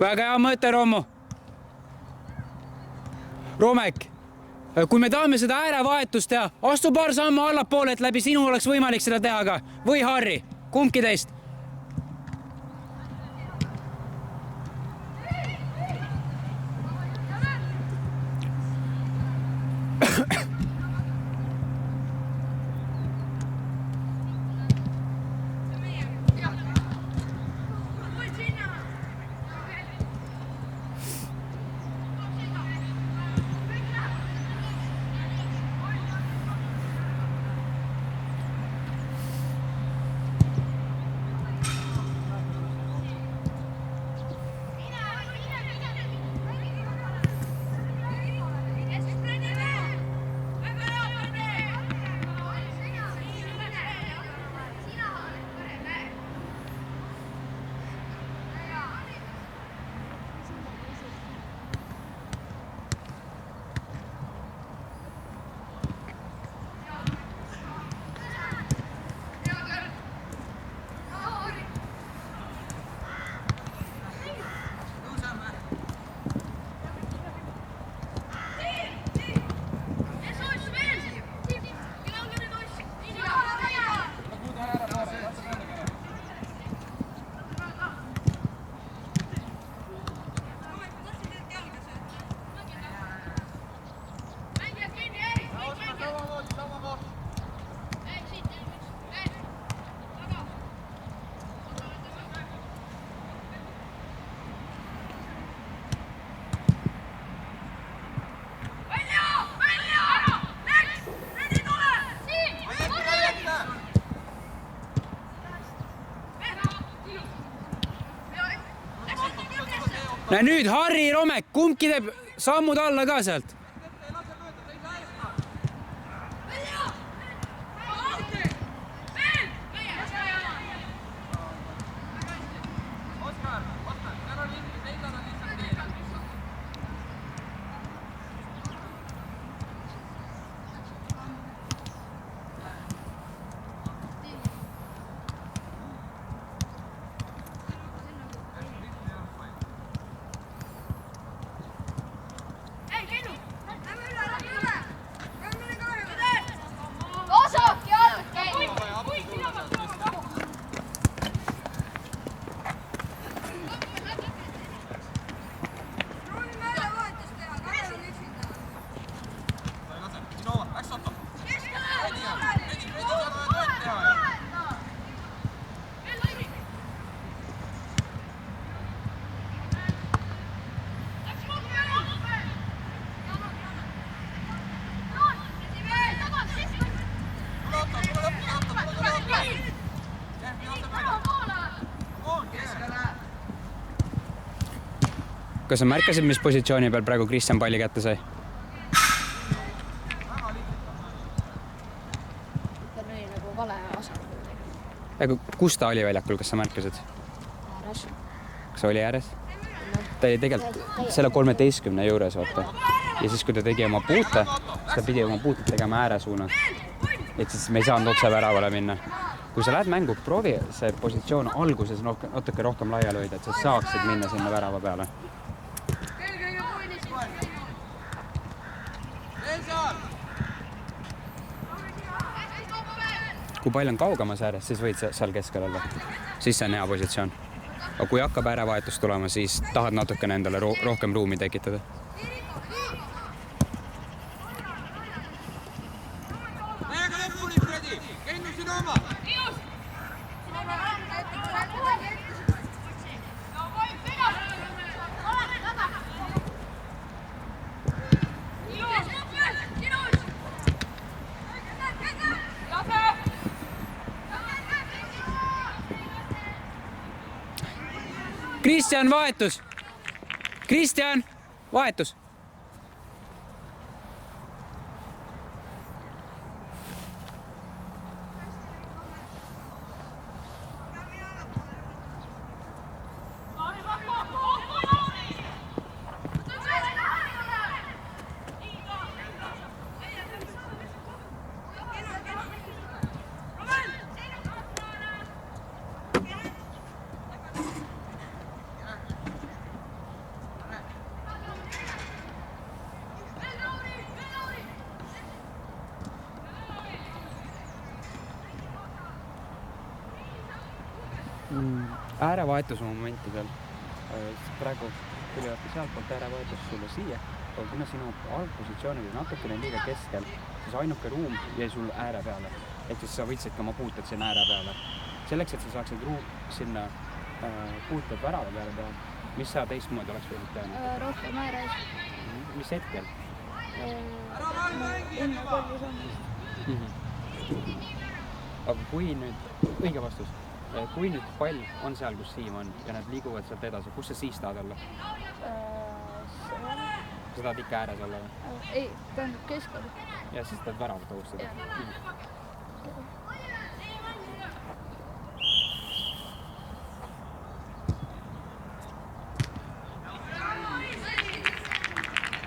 Väga hea mõte, Rommu. Romek, kui me tahame seda äärevahetust teha, astu paar sammu allapoole, et läbi sinu oleks võimalik seda teha ka. Või Harri, kumbki teist. Näe nüüd Harri, Romek, kumbki teeb sammud alla ka sealt. Kas sa märkasid, mis positsiooni peal praegu Kristjan palli kätte sai? Ta oli nagu vale asendus. Kus ta oli väljakul, kas sa märkasid? Ääres. Kas sa oli ääres? Ta oli tegelikult selle 13 juures, vaata. Ja siis, kui ta tegi oma puute, siis ta pidi oma puuted tegema ääre suunas. Et siis me ei saanud otse väravale minna. Kui sa lähed mängu, proovi see positsioon alguses natuke rohkem laiali hoida, et sa saaksid minna sinna värava peale. Kui pall on kaugemas ääres, siis võid seal keskel olla. Siis see on hea positsioon. Aga kui hakkab ääravahetus tulema, siis tahad natukene endale rohkem ruumi tekitada. Kristjan, vahetus! Kristjan, vahetus! Äärevahetuse momenti seal. Praegu tuli vaata sealt poolt äärevahetus sulle siia, aga kuna sinu algpositsioonid on natukene liiga keskel, siis ainuke ruum jäi sul ääre peale. Ehk siis sa võtsidki oma puuted sinna ääre peale. Selleks, et sa saaksid sinna puuted värava peale teha, mis sa teistmoodi oleks võinud teha? Rohkem ääres. Mis hetkel? Enne kolli saamist. Aga kui nüüd, õige vastus, kui nüüd pall on seal, kus Siim on ja nad liiguvad sealt edasi, kus sa siis tahad olla? Sa tahad ikka ääres olla või? Ei, tähendab keskel. Ja siis tahad väravat ohustada?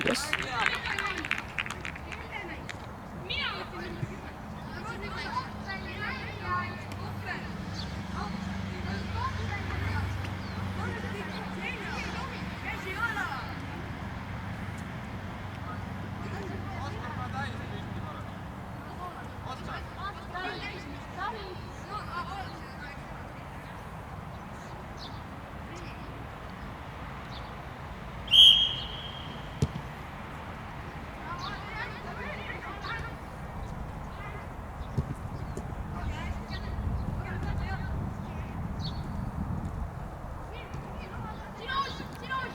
Yes.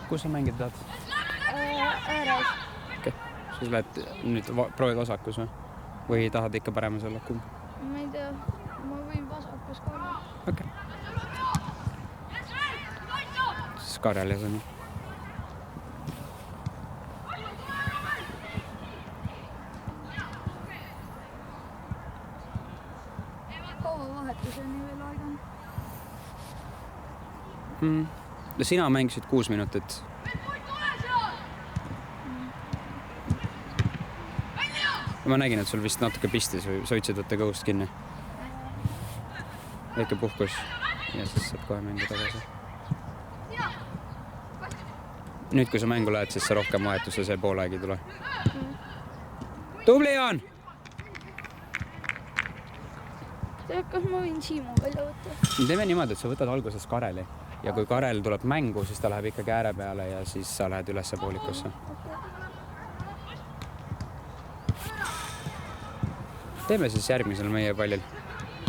Kus sa mängida tahad? Ääres. Okei. Siis lähed nüüd proovid vasakus või tahad ikka paremas olla? Kumb? Ma ei tea, ma võin vasakus ka olla. Okei. Siis Karel ja sõna. Kaua vahetuseni veel aega on? Sina mängisid 6 minutit. Ma nägin, et sul vist natuke pistis või sa võtsid võtta kõhust kinni. Väike puhkus ja siis saad kohe mängu tagasi. Nüüd, kui sa mängu lähed, siis sa rohkem vahetusse see poolaeg ei tule. Tubli, Jaan! Kas ma võin Siimu välja võtta? Teeme niimoodi, et sa võtad alguses Kareli. Ja kui Karel tuleb mängu, siis ta läheb ikkagi ääre peale ja siis sa lähed ülesse poolikusse. Teeme siis järgmisel meie pallil.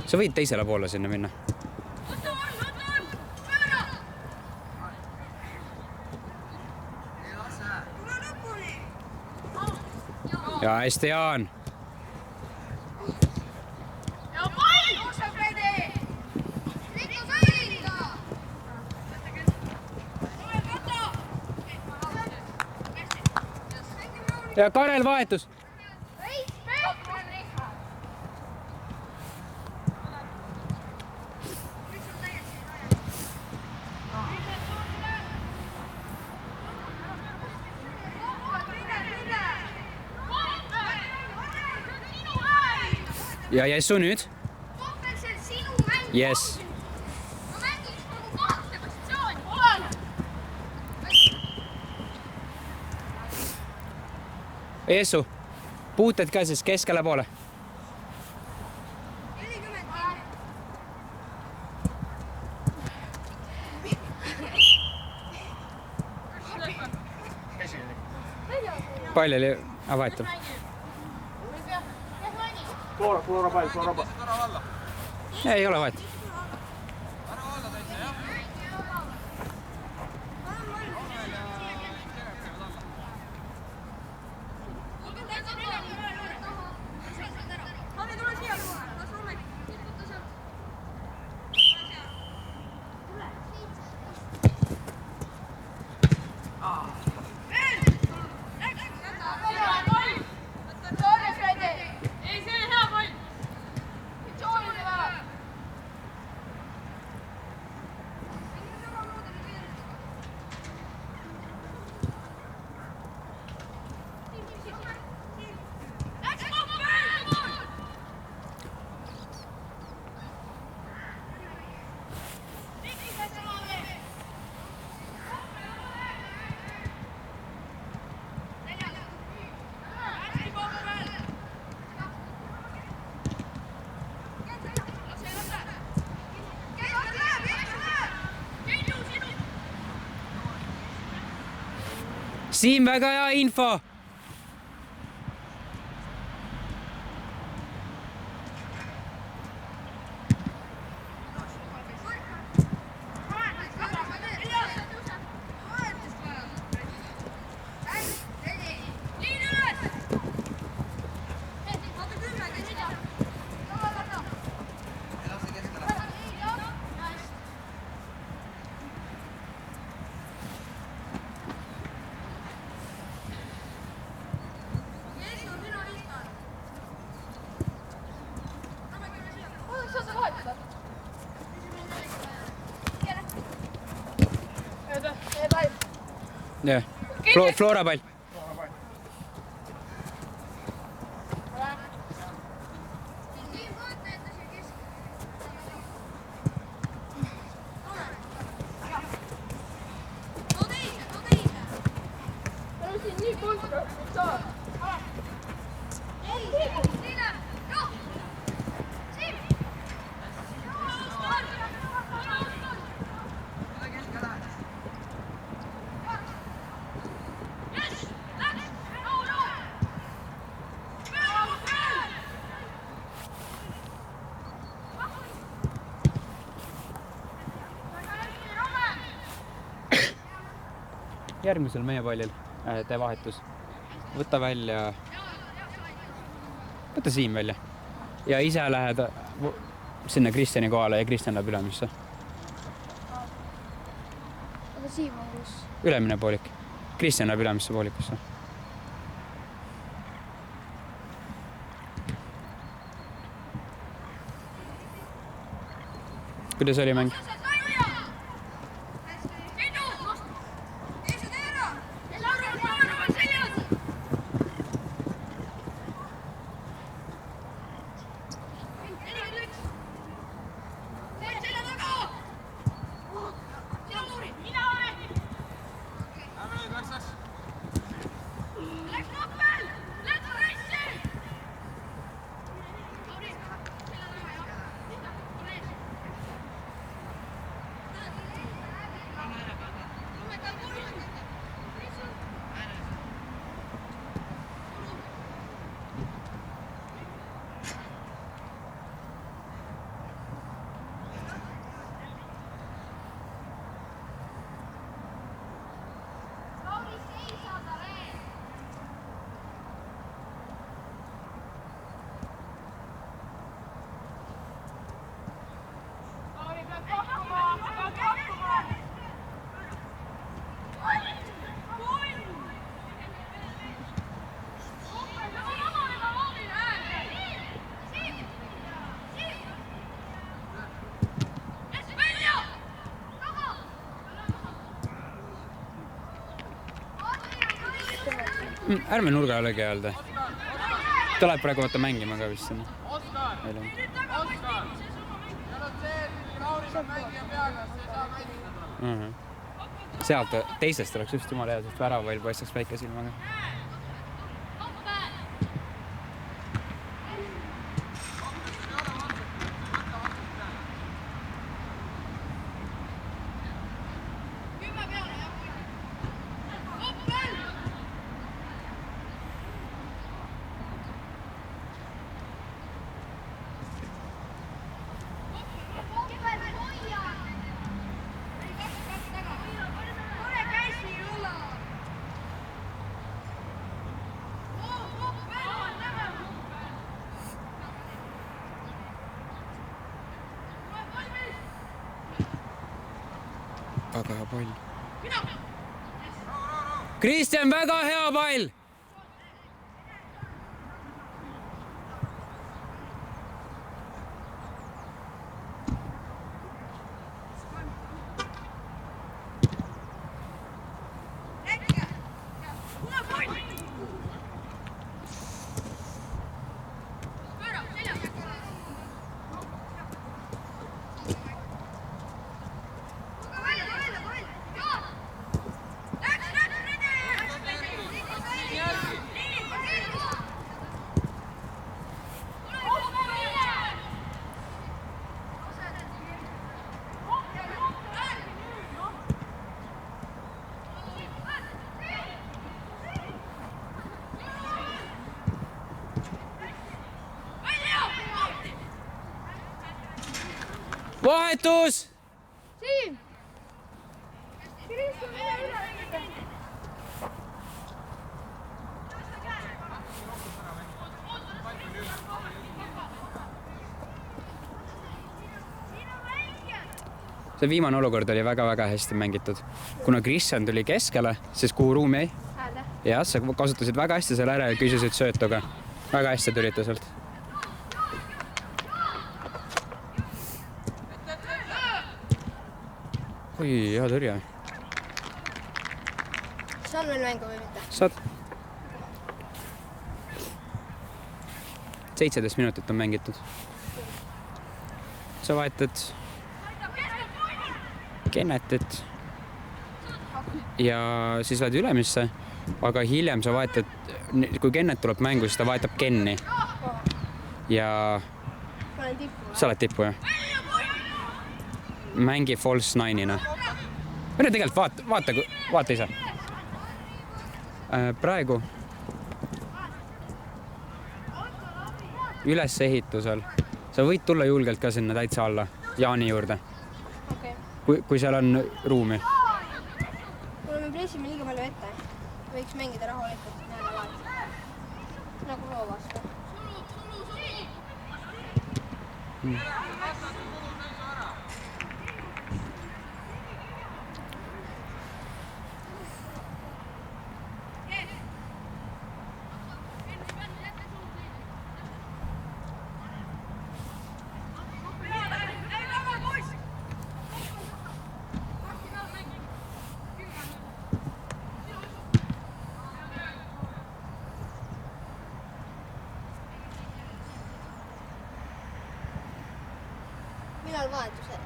Sa võid teisele poole sinna minna. Ja hästi, Jaan! Ja Karel vahetus. Ja Jessu nüüd. Yes. Jessu, puuted ka siis keskele poole. Pall oli vahetu. Suora pall. Ei ole vahet. Siim, väga hea info! Jah, Flora pall. Järgmisel meie pallil tee vahetus. Võta välja, võta Siim välja ja ise lähed sinna Kristjani kohale ja Kristjan läheb ülemisse. Aga Siim on kus? Ülemine poolik. Kristjan läheb ülemisse poolikusse. Kuidas oli mäng? Ärme nurga olegi öelda. Ta läheb praegu vaata mängima ka vist sinna. Sealt teisest oleks just jumala hea, sest väravail paistaks väike silmaga. Väga hea pall. Kristjan, väga hea pall! Vahetus! Siim! See viimane olukord oli väga-väga hästi mängitud. Kuna Kristjan tuli keskele, siis kuhu ruumi jäi? Häälde. Jah, sa kasutasid väga hästi selle ära ja küsisid söötuga. Väga hästi tulite sealt. Oi, hea tõrje. Saan veel mängu või mitte? Saad. 17 minutit on mängitud. Sa vahetad Kennetit ja siis lähed ülemisse, aga hiljem sa vahetad, kui Kennet tuleb mängu, siis ta vahetab Kenni. Ja Ma olen tippu. sa oled tippu, jah? Mängi false nine'ina. Või tegelikult vaata ise. Praegu ülesehitusel sa võid tulla julgelt ka sinna täitsa alla Jaani juurde. Kui seal on ruumi. Kuna me pressime liiga palju ette, võiks mängida rahulikult näeme vahet. Nagu loo vastu. Millal vahetused?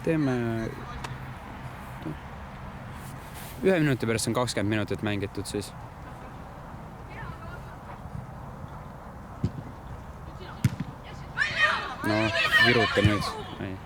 Teeme 1 minuti pärast on 20 minutit mängitud siis. No, viruta nüüd. Ei.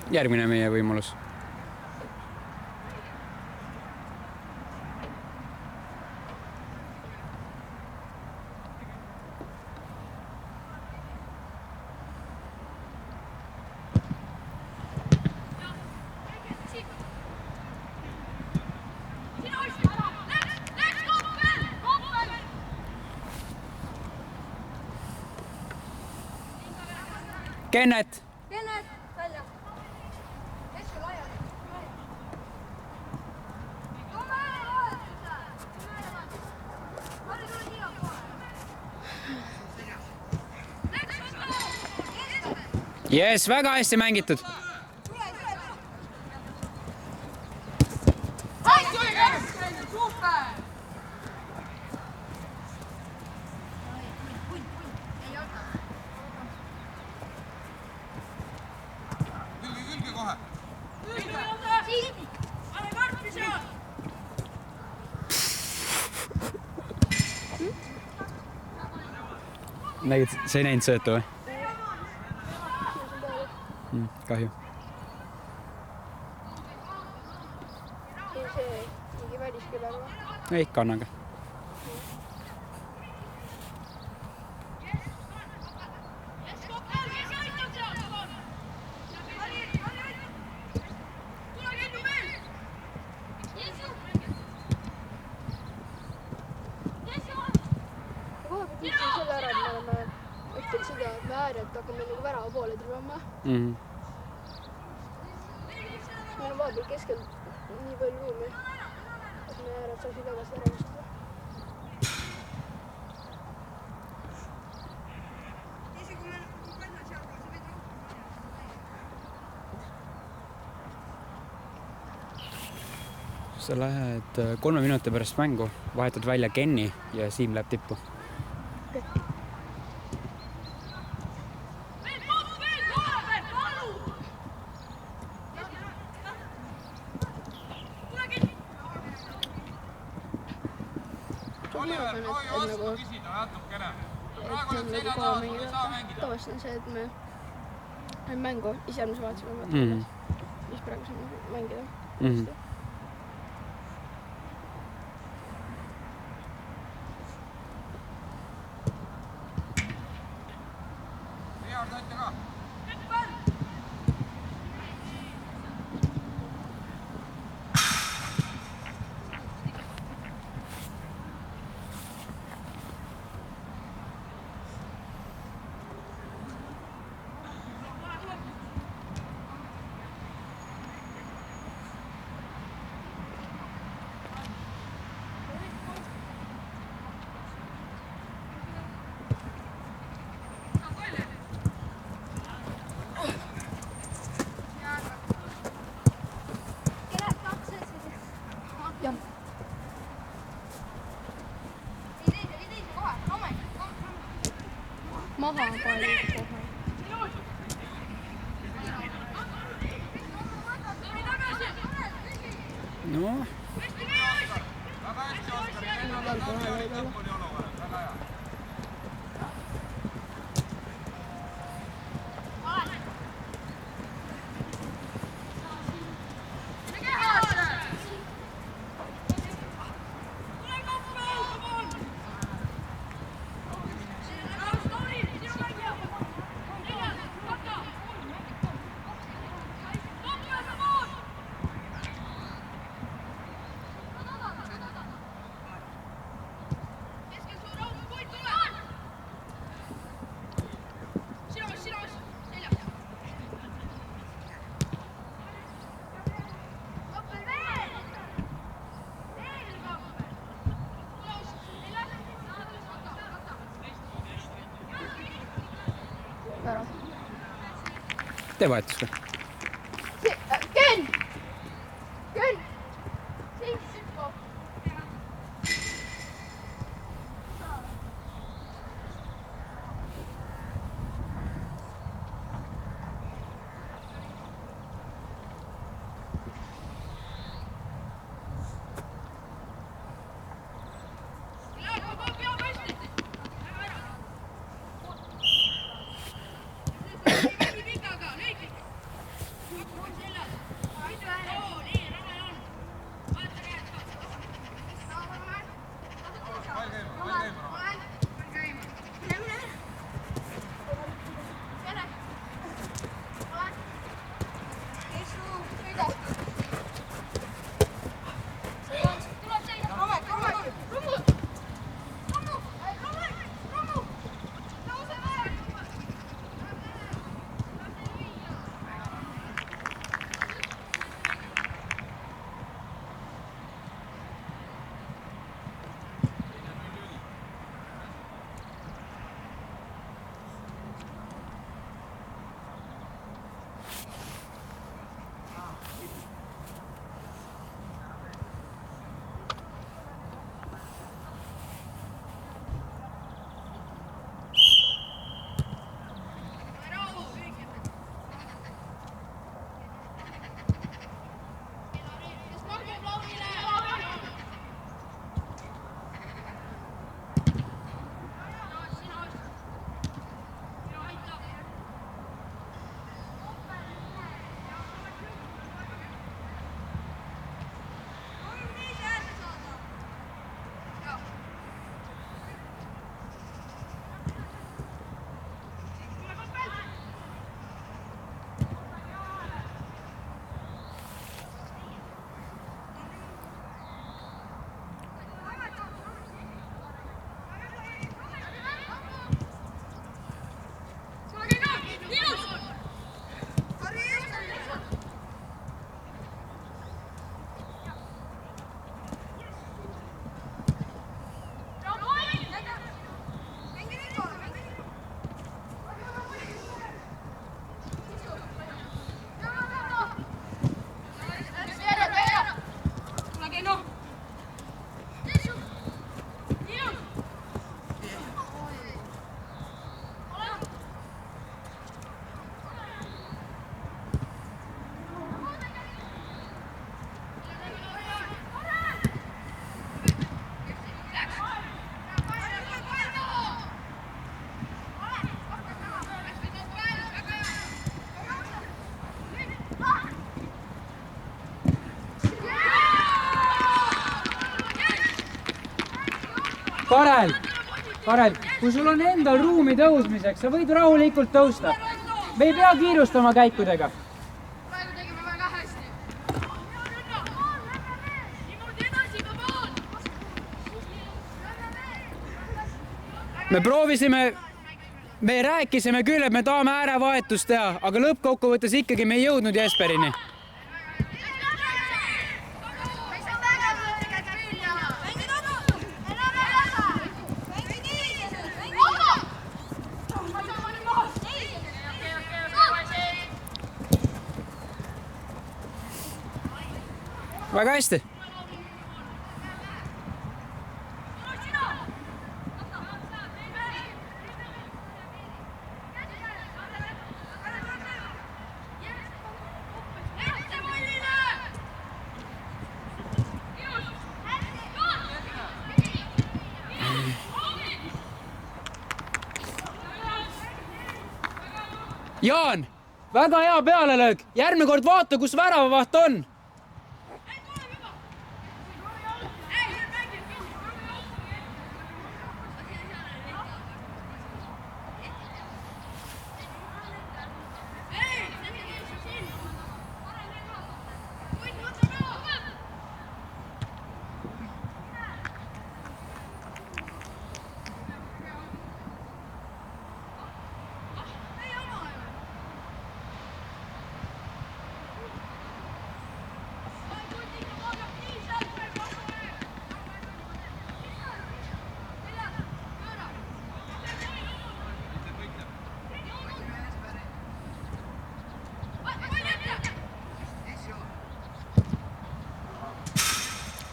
Järgmine meie võimalus. Kennet! Kennet, välja! Keskel laiali! Yes, väga hästi mängitud. Nägid, sa ei näinud söötu või? Kahju. See mingi välisküber või? Ei, kannaga. Hakkame nagu värava poole tulema. Meil on vaadil keskel nii palju ruumi, et me äärad saaksid tagasi ära vistada. sa lähed 3 minuti pärast mängu, vahetad välja Kenni ja Siim läheb tippu. Tavaliselt on see, et me mängu ise me vaatasime, mis praegu siin mängida. Maha palju kohe. No. Tee vahetus ka. Ken! Ken! Siin sütko! Karel, kui sul on endal ruumi tõusmiseks, sa võid rahulikult tõusta. Me ei pea kiirustama käikudega. Praegu tegime väga hästi. Me proovisime, me rääkisime küll, et me tahame äärevahetust teha, aga lõppkokkuvõttes ikkagi me ei jõudnud Jesperini. Väga hästi. Jaan, väga hea pealelöök. Järgmine kord vaata, kus väravavaht on.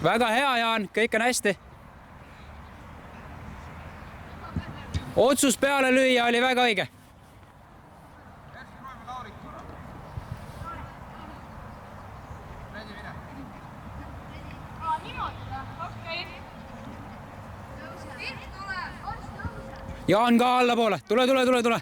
Väga hea, Jaan, kõik on hästi. Otsus peale lüüa oli väga õige. Jaan ka allapoole. Tule.